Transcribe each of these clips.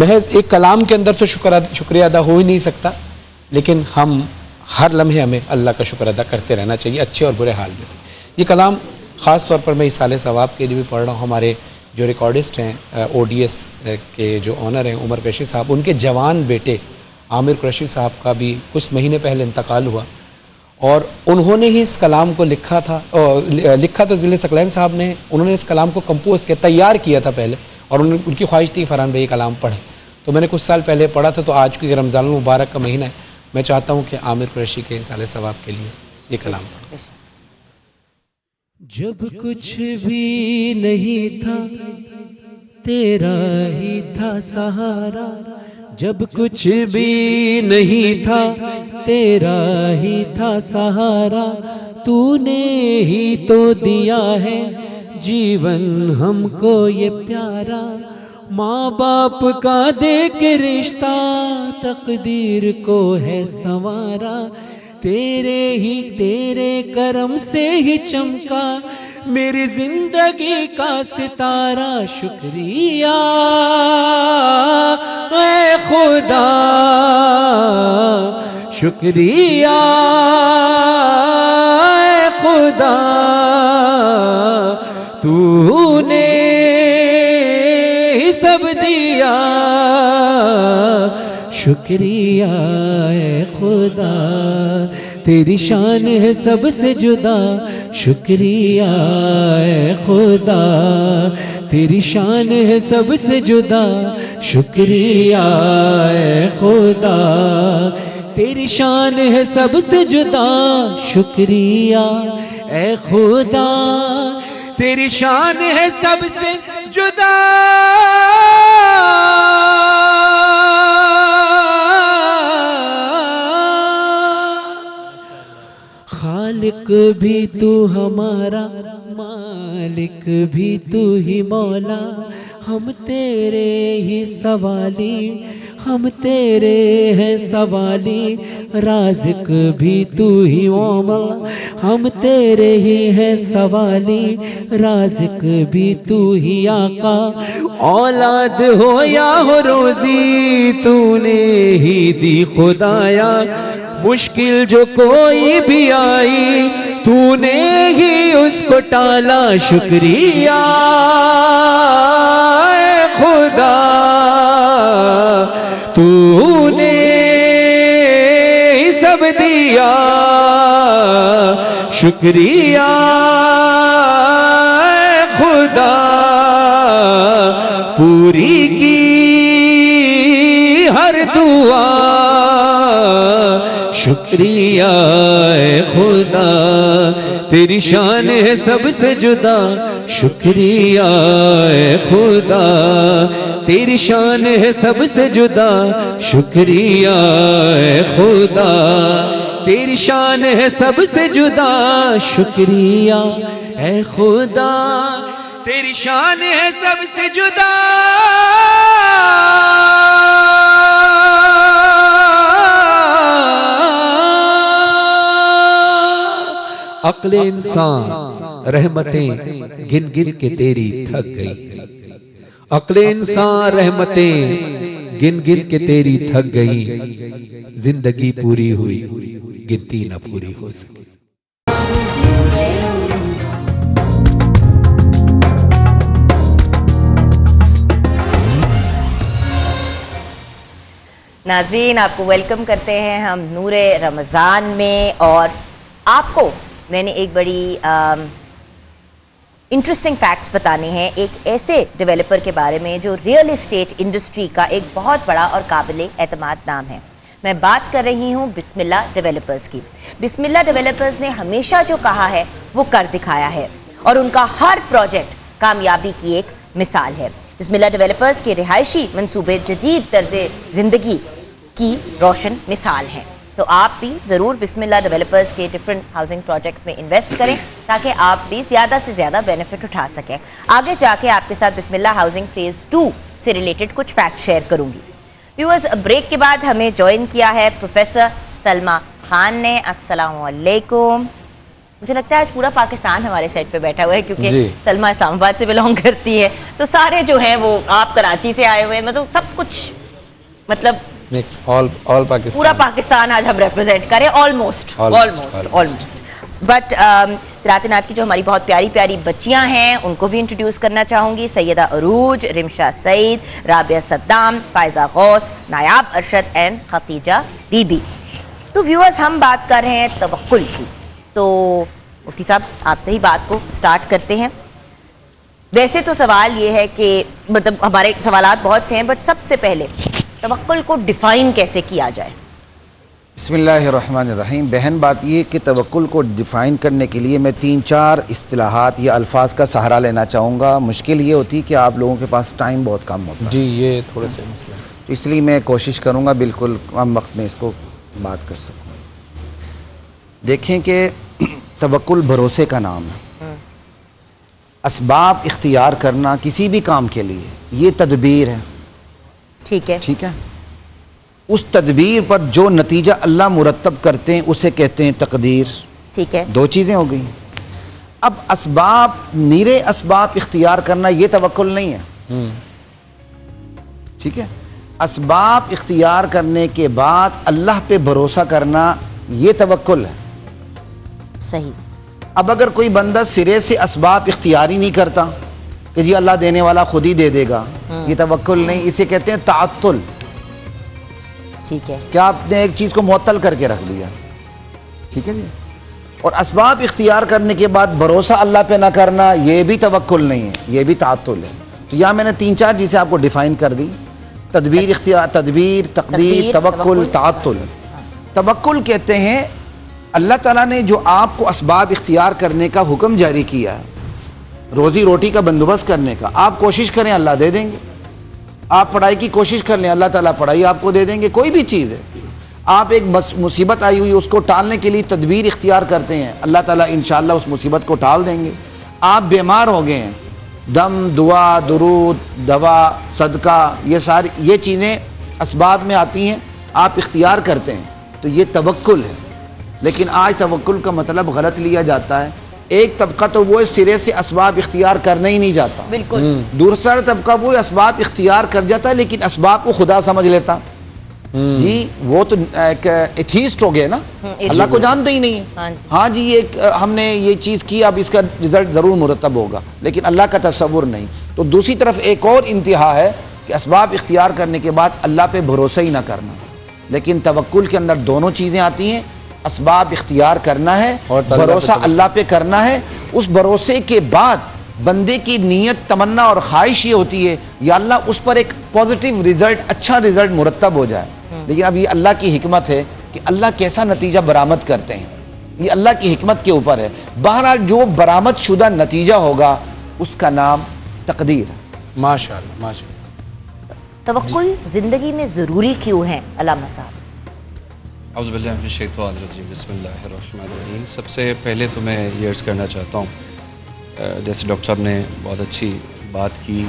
محض ایک کلام کے اندر تو شکریہ ادا ہو ہی نہیں سکتا، لیکن ہم ہر لمحے ہمیں اللہ کا شکر ادا کرتے رہنا چاہیے، اچھے اور برے حال میں. یہ کلام خاص طور پر میں ایصال ثواب کے لیے بھی پڑھ رہا ہوں. ہمارے جو ریکارڈسٹ ہیں او ڈی ایس کے جو آنر ہیں عمر قریشی صاحب، ان کے جوان بیٹے عامر قریشی صاحب کا بھی کچھ مہینے پہلے انتقال ہوا، اور انہوں نے ہی اس کلام کو لکھا تو ضلع ثقلین صاحب نے. انہوں نے اس کلام کو کمپوز کیا، تیار کیا تھا پہلے، اور ان کی خواہش تھی فرحان بھائی یہ کلام پڑھیں. تو میں نے کچھ سال پہلے پڑھا تھا. تو آج کی رمضان المبارک کا مہینہ ہے، میں چاہتا ہوں کہ عامر قریشی کے ایصال ثواب کے لیے یہ کلام پڑھیں. جب کچھ بھی نہیں تھا تیرا ہی تھا سہارا، جب کچھ بھی نہیں تھا تیرا ہی تھا سہارا، تو نے ہی تو دیا ہے جیون ہم کو یہ پیارا. ماں باپ کا دیکھ رشتہ تقدیر کو ہے سنوارا، تیرے کرم سے ہی چمکا میری زندگی کا ستارہ. شکریہ اے خدا، شکریہ اے خدا، تو نے ہی سب دیا. شکریہ اے خدا، تیری شان ہے سب سے جدا. شکریہ اے خدا، تیری شان ہے سب سے جدا. شکریہ اے خدا، تیری شان ہے سب سے جدا. شکریہ اے خدا، تیری شان ہے سب سے جدا. خالق بھی تو ہمارا، مالک بھی تو ہی مولا، ہم تیرے ہی سوالی، ہم تیرے ہیں سوالی. رازق بھی تو ہی مولا، ہم تیرے ہی ہیں سوالی. رازق بھی تو ہی آقا، اولاد ہو یا ہو روزی تو نے ہی دی خدایا. مشکل جو کوئی بھی آئی تو نے ہی اس کو ٹالا. شکریہ اے خدا، تو نے ہی سب دیا. شکریہ اے خدا، پوری کی ہر دعا. شکریہ اے خدا، تیری شان ہے سب سے جدا. شکریہ اے خدا، تیری شان ہے سب سے جدا. شکریہ اے خدا، تیری شان ہے سب سے جدا. شکریہ اے خدا، تیری شان ہے سب سے جدا. عقل انسان رحمتیں گن گن کے تیری تھک گئی. عقل انسان رحمتیں گن گن کے تیری تھک گئی. زندگی پوری ہوئی گنتی نہ پوری ہو سکی. ناظرین، آپ کو ویلکم کرتے ہیں ہم نور رمضان میں. اور آپ کو میں نے ایک بڑی انٹرسٹنگ فیکٹس بتانے ہیں ایک ایسے ڈیولپر کے بارے میں جو ریئل اسٹیٹ انڈسٹری کا ایک بہت بڑا اور قابل اعتماد نام ہے. میں بات کر رہی ہوں بسم اللہ ڈیولپرز کی. بسم اللہ ڈیولپرز نے ہمیشہ جو کہا ہے وہ کر دکھایا ہے، اور ان کا ہر پروجیکٹ کامیابی کی ایک مثال ہے. بسم اللہ ڈیولپرز کے رہائشی منصوبے جدید طرز زندگی کی روشن مثال ہیں. تو آپ بھی ضرور بسم اللہ ڈیولپرز کے ڈیفرنٹ ہاؤسنگ پروجیکٹس میں انویسٹ کریں تاکہ آپ بھی زیادہ سے زیادہ بینیفٹ اٹھا سکیں. آگے جا کے آپ کے ساتھ بسم اللہ ہاؤسنگ فیز 2 سے ریلیٹڈ کچھ فیکٹ شیئر کروں گی. ویورز، بریک کے بعد ہمیں جوائن کیا ہے پروفیسر سلمیٰ خان نے. السلام علیکم. مجھے لگتا ہے آج پورا پاکستان ہمارے سیٹ پہ بیٹھا ہوا ہے کیونکہ جی. سلما اسلام آباد سے بلانگ کرتی ہے, تو سارے جو ہیں وہ آپ کراچی سے آئے ہوئے ہیں, مطلب سب کچھ مطلب all پاکستان, پورا پاکستان آج ہم ریپرزینٹ کریں آلموسٹ. بٹ قرأت نعت کی جو ہماری بہت پیاری پیاری بچیاں ہیں ان کو بھی انٹروڈیوس کرنا چاہوں گی. Syeda Urooj, Rimsha Saeed, Rabia Saddam, Faiza Ghaus, Nayab Arshad and Khadija Bibi. تو ویورز ہم بات کر رہے ہیں توکل کی, تو مفتی صاحب آپ سے ہی بات کو سٹارٹ کرتے ہیں. ویسے تو سوال یہ ہے کہ مطلب ہمارے سوالات بہت سے ہیں, بٹ سب سے پہلے توکل کو ڈیفائن کیسے کیا جائے؟ بسم اللہ الرحمن الرحیم. بہن بات یہ کہ توکل کو ڈیفائن کرنے کے لیے میں 3-4 اصطلاحات یا الفاظ کا سہارا لینا چاہوں گا. مشکل یہ ہوتی ہے کہ آپ لوگوں کے پاس ٹائم بہت کم ہوتا ہے. جی یہ تھوڑے سے مسئلہ ہے, اس لیے میں کوشش کروں گا بالکل کم وقت میں اس کو بات کر سکوں. دیکھیں کہ توکل بھروسے کا نام ہے. اسباب اختیار کرنا کسی بھی کام کے لیے یہ تدبیر ہے. ٹھیک ہے, ٹھیک ہے, اس تدبیر پر جو نتیجہ اللہ مرتب کرتے ہیں اسے کہتے ہیں تقدیر. ٹھیک ہے, 2 چیزیں ہو گئیں. اب اسباب, نیرے اسباب اختیار کرنا یہ توکل نہیں ہے. ٹھیک ہے, اسباب اختیار کرنے کے بعد اللہ پہ بھروسہ کرنا یہ توکل ہے. صحیح. اب اگر کوئی بندہ سرے سے اسباب اختیاری نہیں کرتا کہ جی اللہ دینے والا خود ہی دے دے گا, یہ توکل نہیں, اسے کہتے ہیں تعطل. ٹھیک ہے, کیا آپ نے ایک چیز کو معطل کر کے رکھ دیا. ٹھیک ہے جی. اور اسباب اختیار کرنے کے بعد بھروسہ اللہ پہ نہ کرنا یہ بھی توکل نہیں ہے, یہ بھی تعطل ہے. تو یہاں میں نے 3-4 چیزیں آپ کو ڈیفائن کر دی. تدبیر اختیار, تدبیر, تقدیر, توکل, تعطل. توکل کہتے ہیں اللہ تعالیٰ نے جو آپ کو اسباب اختیار کرنے کا حکم جاری کیا ہے, روزی روٹی کا بندوبست کرنے کا, آپ کوشش کریں اللہ دے دیں گے. آپ پڑھائی کی کوشش کر لیں اللہ تعالیٰ پڑھائی آپ کو دے دیں گے. کوئی بھی چیز ہے, آپ ایک مصیبت آئی ہوئی اس کو ٹالنے کے لیے تدبیر اختیار کرتے ہیں, اللہ تعالیٰ انشاءاللہ اس مصیبت کو ٹال دیں گے. آپ بیمار ہو گئے ہیں, دم, دعا, درود, دوا, صدقہ, یہ ساری یہ چیزیں اسباب میں آتی ہیں, آپ اختیار کرتے ہیں, تو یہ توکل ہے. لیکن آج توکل کا مطلب غلط لیا جاتا ہے. ایک طبقہ تو وہ سرے سے اسباب اختیار کرنا ہی نہیں جاتا, بالکل. دوسرا طبقہ وہ اسباب اختیار کر جاتا ہے لیکن اسباب کو خدا سمجھ لیتا. جی وہ تو ایک ایتھیسٹ ہو گئے نا, اللہ کو جانتے ہی نہیں ہے. ہاں جی ایک ہم نے یہ چیز کی, اب اس کا رزلٹ ضرور مرتب ہوگا, لیکن اللہ کا تصور نہیں. تو دوسری طرف ایک اور انتہا ہے کہ اسباب اختیار کرنے کے بعد اللہ پہ بھروسہ ہی نہ کرنا. لیکن توکل کے اندر دونوں چیزیں آتی ہیں, اسباب اختیار کرنا ہے اور بھروسہ اللہ پہ کرنا ہے. اس بھروسے کے بعد بندے کی نیت, تمنا اور خواہش یہ ہوتی ہے یا اللہ اس پر ایک پازیٹیو رزلٹ, اچھا رزلٹ مرتب ہو جائے. لیکن اب یہ اللہ کی حکمت ہے کہ اللہ کیسا نتیجہ برآمد کرتے ہیں, یہ اللہ کی حکمت کے اوپر ہے. بہرحال جو برآمد شدہ نتیجہ ہوگا اس کا نام تقدیر ہے. ماشاءاللہ ماشاءاللہ. توکل زندگی میں ضروری کیوں ہے علامہ صاحب؟ اعوذ باللہ من الشیطان الرجیم, بسم اللہ الرحمن الرحیم. سب سے پہلے تو میں یہ عرض کرنا چاہتا ہوں, جیسے ڈاکٹر صاحب نے بہت اچھی بات کی,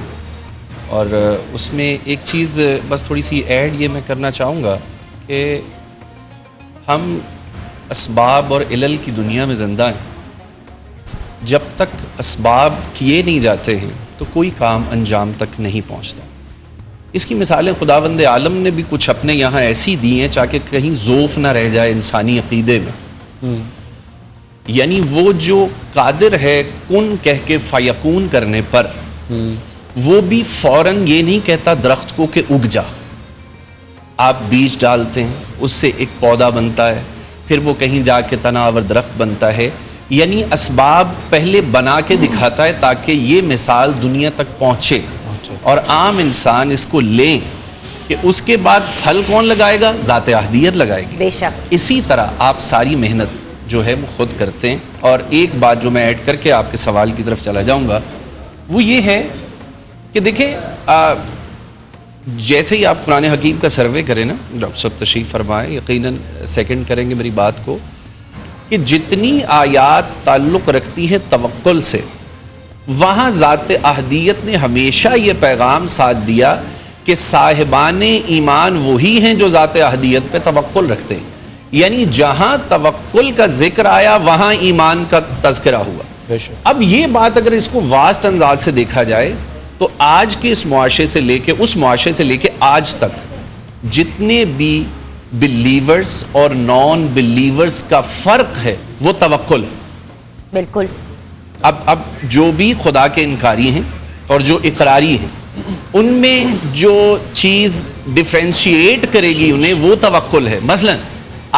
اور اس میں ایک چیز بس تھوڑی سی ایڈ یہ میں کرنا چاہوں گا کہ ہم اسباب اور علل کی دنیا میں زندہ ہیں. جب تک اسباب کیے نہیں جاتے ہیں تو کوئی کام انجام تک نہیں پہنچتا. اس کی مثالیں خداوند عالم نے بھی کچھ اپنے یہاں ایسی دی ہیں تاکہ کہیں ذوف نہ رہ جائے انسانی عقیدے میں. یعنی وہ جو قادر ہے کن کہہ کے فیکون کرنے پر, وہ بھی فوراً یہ نہیں کہتا درخت کو کہ اگ جا. آپ بیج ڈالتے ہیں, اس سے ایک پودا بنتا ہے, پھر وہ کہیں جا کے تناور درخت بنتا ہے. یعنی اسباب پہلے بنا کے دکھاتا ہے تاکہ یہ مثال دنیا تک پہنچے اور عام انسان اس کو لیں کہ اس کے بعد پھل کون لگائے گا, ذات احدیت لگائے گی. بے شک. اسی طرح آپ ساری محنت جو ہے وہ خود کرتے ہیں. اور ایک بات جو میں ایڈ کر کے آپ کے سوال کی طرف چلا جاؤں گا وہ یہ ہے کہ دیکھیں جیسے ہی آپ قرآن حکیم کا سروے کریں نا, ڈاکٹر صاحب تشریف فرمائیں, یقیناً سیکنڈ کریں گے میری بات کو, کہ جتنی آیات تعلق رکھتی ہیں توکل سے, وہاں ذات احدیت نے ہمیشہ یہ پیغام ساتھ دیا کہ صاحبان ایمان وہی ہیں جو ذات احدیت پہ توکل رکھتے ہیں. یعنی جہاں توکل کا ذکر آیا وہاں ایمان کا تذکرہ ہوا. اب یہ بات اگر اس کو واسٹ انداز سے دیکھا جائے تو آج کے اس معاشرے سے لے کے اس معاشرے سے لے کے آج تک جتنے بھی بلیورز اور نان بلیورز کا فرق ہے وہ توکل ہے. بالکل. اب جو بھی خدا کے انکاری ہیں اور جو اقراری ہیں ان میں جو چیز ڈیفرینشیٹ کرے گی انہیں وہ توکل ہے. مثلا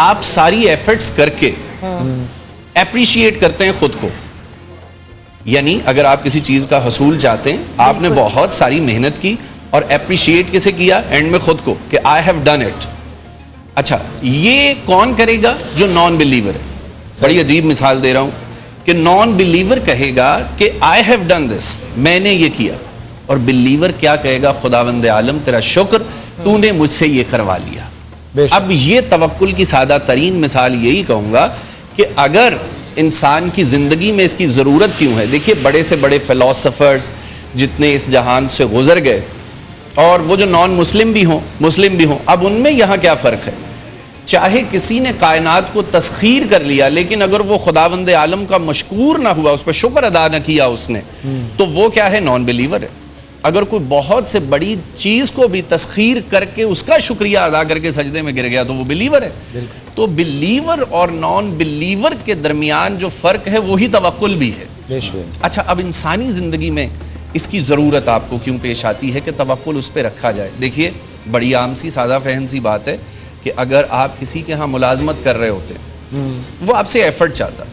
آپ ساری ایفرٹس کر کے اپریشیٹ کرتے ہیں خود کو, یعنی اگر آپ کسی چیز کا حصول چاہتے ہیں آپ نے بہت ساری محنت کی اور اپریشیٹ کسے کیا اینڈ میں خود کو کہ آئی ہیو ڈن اٹ. اچھا یہ کون کرے گا؟ جو نان بلیور ہے. بڑی عجیب مثال دے رہا ہوں کہ نان بلیور کہے گا کہ آئی ہیو ڈن دس, میں نے یہ کیا, اور بلیور کیا کہے گا؟ خداوند عالم تیرا شکر, تو نے مجھ سے یہ کروا لیا. اب یہ توکل کی سادہ ترین مثال یہی کہوں گا کہ اگر انسان کی زندگی میں اس کی ضرورت کیوں ہے. دیکھیے بڑے سے بڑے فلاسفرز جتنے اس جہان سے گزر گئے اور وہ جو نان مسلم بھی ہوں, اب ان میں یہاں کیا فرق ہے؟ چاہے کسی نے کائنات کو تسخیر کر لیا لیکن اگر وہ خداوند عالم کا مشکور نہ ہوا, اس پہ شکر ادا نہ کیا اس نے, تو وہ کیا ہے؟ نان بلیور ہے. اگر کوئی بہت سے بڑی چیز کو بھی تسخیر کر کے اس کا شکریہ ادا کر کے سجدے میں گر گیا تو وہ بلیور ہے. تو بلیور اور نان بلیور کے درمیان جو فرق ہے وہی توکل بھی ہے. اچھا اب انسانی زندگی میں اس کی ضرورت آپ کو کیوں پیش آتی ہے کہ توکل اس پہ رکھا جائے؟ دیکھیے بڑی عام سی سادہ فہم سی بات ہے کہ اگر آپ کسی کے ہاں ملازمت کر رہے ہوتے وہ آپ سے ایفرٹ چاہتا,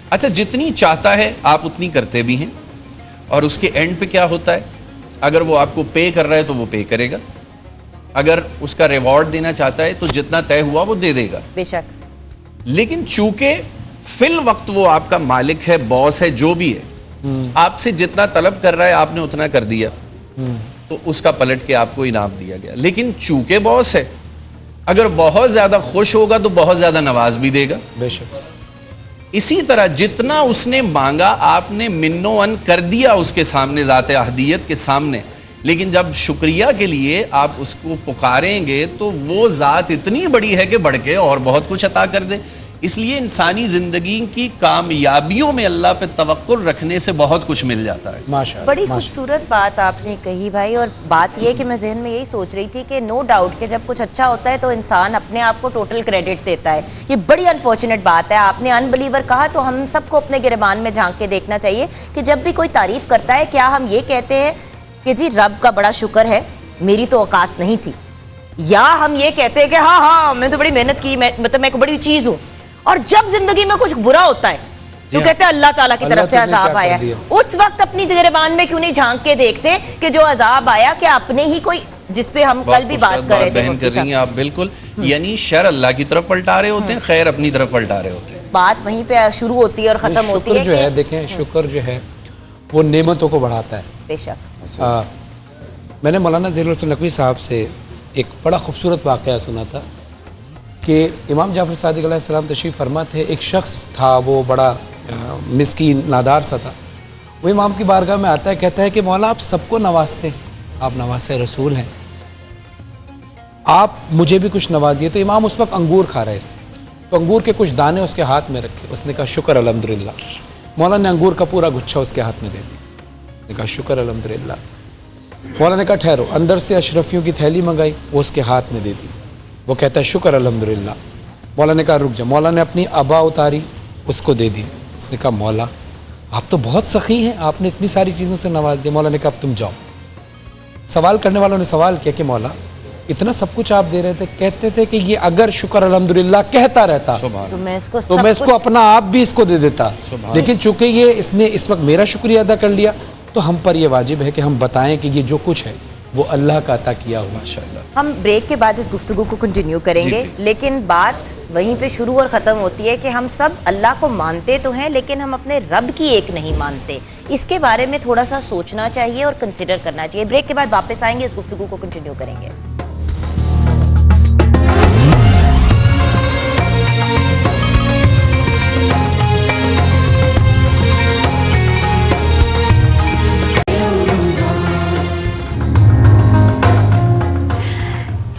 اچھا جتنی چاہتا ہے آپ اتنی کرتے بھی ہیں, اور اس کے اینڈ پہ کیا ہوتا ہے؟ اگر وہ آپ کو پے کر رہا ہے تو وہ پے کرے گا, اگر اس کا ریوارڈ دینا چاہتا ہے تو جتنا طے ہوا وہ دے دے گا. بے شک. لیکن چونکہ فی الوقت وہ آپ کا مالک ہے, باس ہے, جو بھی ہے, آپ سے جتنا طلب کر رہا ہے آپ نے اتنا کر دیا تو اس کا پلٹ کے آپ کو انعام دیا گیا. لیکن چونکہ باس ہے, اگر بہت زیادہ خوش ہوگا تو بہت زیادہ نواز بھی دے گا. بے شک. اسی طرح جتنا اس نے مانگا آپ نے منو ان کر دیا اس کے سامنے, ذات احدیت کے سامنے, لیکن جب شکریہ کے لیے آپ اس کو پکاریں گے تو وہ ذات اتنی بڑی ہے کہ بڑھ کے اور بہت کچھ عطا کر دے. اس لیے انسانی زندگی کی کامیابیوں میں اللہ پہ توکل رکھنے سے بہت کچھ مل جاتا ہے. بڑی خوبصورت بات آپ نے کہی بھائی, اور بات یہ کہ میں ذہن میں یہی سوچ رہی تھی کہ نو ڈاؤٹ کہ جب کچھ اچھا ہوتا ہے تو انسان اپنے آپ کو ٹوٹل کریڈٹ دیتا ہے. یہ بڑی انفارچونیٹ بات ہے. آپ نے ان بلیور کہا تو ہم سب کو اپنے گریبان میں جھانک کے دیکھنا چاہیے کہ جب بھی کوئی تعریف کرتا ہے کیا ہم یہ کہتے ہیں کہ جی رب کا بڑا شکر ہے, میری تو اوقات نہیں تھی, یا ہم یہ کہتے ہیں کہ ہاں میں تو بڑی محنت کی, مطلب میں کوئی بڑی چیز ہوں, اور جب زندگی میں کچھ برا ہوتا ہے تو کہتے ہیں اللہ تعالیٰ کی طرف سے عذاب آیا. اس وقت اپنی گریبان میں کیوں نہیں جھانک کے دیکھتے کہ جو عذاب آیا کہ اپنے ہی کوئی, جس پہ ہم کل بھی بات کر رہے بہن کر رہی ہیں آپ, بالکل, یعنی شر اللہ کی طرف پلٹا رہے ہوتے ہیں, خیر اپنی طرف پلٹا رہے ہوتے ہیں. بات وہیں پہ شروع ہوتی ہے اور ختم ہوتی ہے. شکر جو ہے دیکھیں, شکر جو ہے وہ نعمتوں کو بڑھاتا ہے. بے شک. میں نے مولانا ظہیر الحسن نقوی صاحب سے ایک بڑا خوبصورت واقعہ سنا تھا کہ امام جعفر صادق علیہ السلام تشریف فرما تھے. ایک شخص تھا وہ بڑا مسکین نادار سا تھا, وہ امام کی بارگاہ میں آتا ہے, کہتا ہے کہ مولا آپ سب کو نوازتے ہیں, آپ نواز رسول ہیں, آپ مجھے بھی کچھ نوازیے. تو امام اس وقت انگور کھا رہے تھے, تو انگور کے کچھ دانے اس کے ہاتھ میں رکھے, اس نے کہا شکر الحمدللہ. مولا نے انگور کا پورا گچھا اس کے ہاتھ میں دے دیا, نے کہا شکر الحمدللہ. مولا نے کہا ٹھہرو, اندر سے اشرفیوں کی تھیلی منگائی, وہ اس کے ہاتھ میں دے دی, وہ کہتا ہے شکر الحمدللہ. مولا نے کہا رک جا. مولا نے اپنی ابا اتاری, اس کو دے دی. اس نے کہا مولا آپ تو بہت سخی ہیں, آپ نے اتنی ساری چیزوں سے نواز دیا. مولا نے کہا اب تم جاؤ. سوال کرنے والوں نے سوال کیا کہ مولا اتنا سب کچھ آپ دے رہے تھے, کہتے تھے کہ یہ اگر شکر الحمدللہ کہتا رہتا تو میں اس کو اپنا آپ بھی اس کو دے دیتا, لیکن چونکہ یہ اس نے اس وقت میرا شکریہ ادا کر لیا تو ہم پر یہ واجب ہے کہ ہم بتائیں کہ یہ جو کچھ ہے وہ اللہ کا عطا کیا ہوا. ماشاءاللہ. ہم بریک کے بعد اس گفتگو کو کنٹینیو کریں گے, لیکن بات وہیں پہ شروع اور ختم ہوتی ہے کہ ہم سب اللہ کو مانتے تو ہیں لیکن ہم اپنے رب کی ایک نہیں مانتے. اس کے بارے میں تھوڑا سا سوچنا چاہیے اور کنسیڈر کرنا چاہیے. بریک کے بعد واپس آئیں گے, اس گفتگو کو کنٹینیو کریں گے.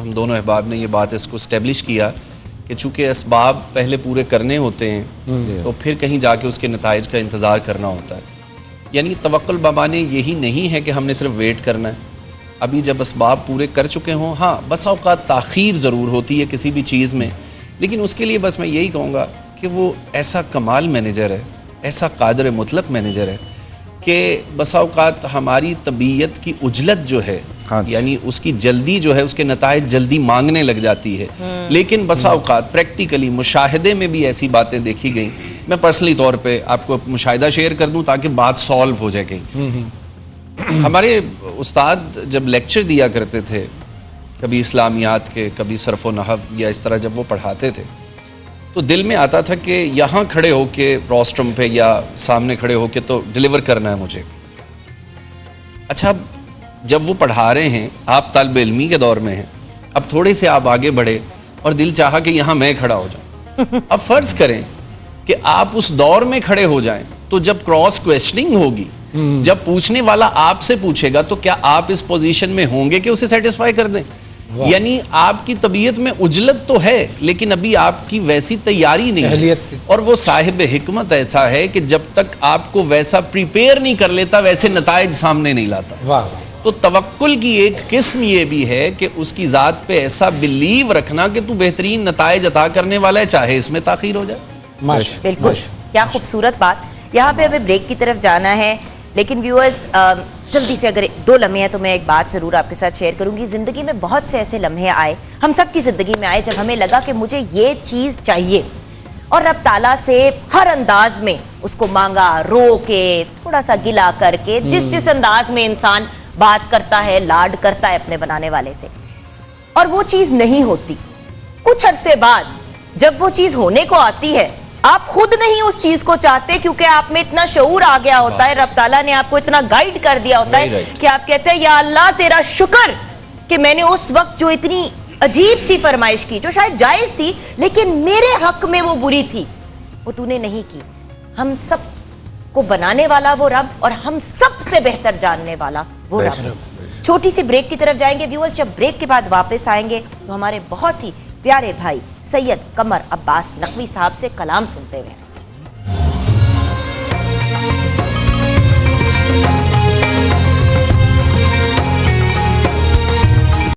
ہم دونوں احباب نے یہ بات اس کو اسٹیبلش کیا کہ چونکہ اسباب پہلے پورے کرنے ہوتے ہیں تو پھر کہیں جا کے اس کے نتائج کا انتظار کرنا ہوتا ہے. یعنی توکل بمانے یہی نہیں ہے کہ ہم نے صرف ویٹ کرنا ہے. ابھی جب اسباب پورے کر چکے ہوں, ہاں بس اوقات تاخیر ضرور ہوتی ہے کسی بھی چیز میں, لیکن اس کے لیے بس میں یہی کہوں گا کہ وہ ایسا کمال مینیجر ہے, ایسا قادر مطلق مینیجر ہے کہ بسا اوقات ہماری طبیعت کی عجلت جو ہے, یعنی اس کی جلدی جو ہے, اس کے نتائج جلدی مانگنے لگ جاتی ہے, لیکن بسا اوقات پریکٹیکلی مشاہدے میں بھی ایسی باتیں دیکھی گئیں. میں پرسنلی طور پہ آپ کو مشاہدہ شیئر کر دوں تاکہ بات سالو ہو جائے کہیں. ہمارے استاد جب لیکچر دیا کرتے تھے, کبھی اسلامیات کے, کبھی صرف و نحو, یا اس طرح جب وہ پڑھاتے تھے تو دل میں آتا تھا کہ یہاں کھڑے ہو کے روسٹرم پہ یا سامنے کھڑے ہو کے تو ڈیلیور کرنا ہے مجھے. اچھا, جب وہ پڑھا رہے ہیں, آپ طالب علمی کے دور میں ہیں, اب تھوڑے سے آپ آگے بڑھے اور دل چاہا کہ یہاں میں کھڑا ہو جاؤں. اب فرض کریں کہ آپ اس دور میں کھڑے ہو جائیں تو جب کراس کویسچننگ ہوگی, جب پوچھنے والا آپ سے پوچھے گا, تو کیا آپ اس پوزیشن میں ہوں گے کہ اسے سیٹسفائی کر دیں؟ یعنی آپ کی طبیعت میں عجلت تو ہے لیکن ابھی آپ کی ویسی تیاری نہیں ہے, اور وہ صاحب حکمت ایسا ہے کہ جب تک آپ کو ویسا پریپیئر نہیں کر لیتا ویسے نتائج سامنے نہیں لاتا. تو توکل کی ایک قسم یہ بھی ہے کہ اس کی ذات پہ ایسا بلیو رکھنا کہ تو بہترین نتائج عطا کرنے والا ہے, چاہے اس میں تاخیر ہو جائے. بالکل, کیا خوبصورت بات. یہاں پہ ہمیں بریک کی طرف جانا ہے, لیکن ویورز جلدی سے اگر 2 لمحے ہیں تو میں ایک بات ضرور آپ کے ساتھ شیئر کروں گی. زندگی میں بہت سے ایسے لمحے آئے, ہم سب کی زندگی میں آئے, جب ہمیں لگا کہ مجھے یہ چیز چاہیے, اور رب تعالیٰ سے ہر انداز میں اس کو مانگا, رو کے, تھوڑا سا گلا کر کے, جس انداز میں انسان بات کرتا ہے, لاڈ کرتا ہے اپنے بنانے والے سے, اور وہ چیز نہیں ہوتی. کچھ عرصے بعد جب وہ چیز ہونے کو آتی ہے, آپ خود نہیں اس چیز کو چاہتے کیونکہ آپ میں اتنا شعور آ گیا ہوتا ہے, رب تعالیٰ نے آپ کو اتنا گائیڈ کر دیا ہوتا ہے کہ آپ کہتے ہیں یا اللہ تیرا شکر کہ میں نے اس وقت جو اتنی عجیب سی فرمائش کی, جو شاید جائز تھی لیکن میرے حق میں وہ بری تھی, وہ تو نے نہیں کی. ہم سب کو بنانے والا وہ رب, اور ہم سب سے بہتر جاننے والا وہ رب. چھوٹی سی بریک کی طرف جائیں گے ویورز. جب بریک کے بعد واپس آئیں گے تو ہمارے بہت ہی پیارے بھائی سید قمر عباس نقوی صاحب سے کلام سنتے ہوئے.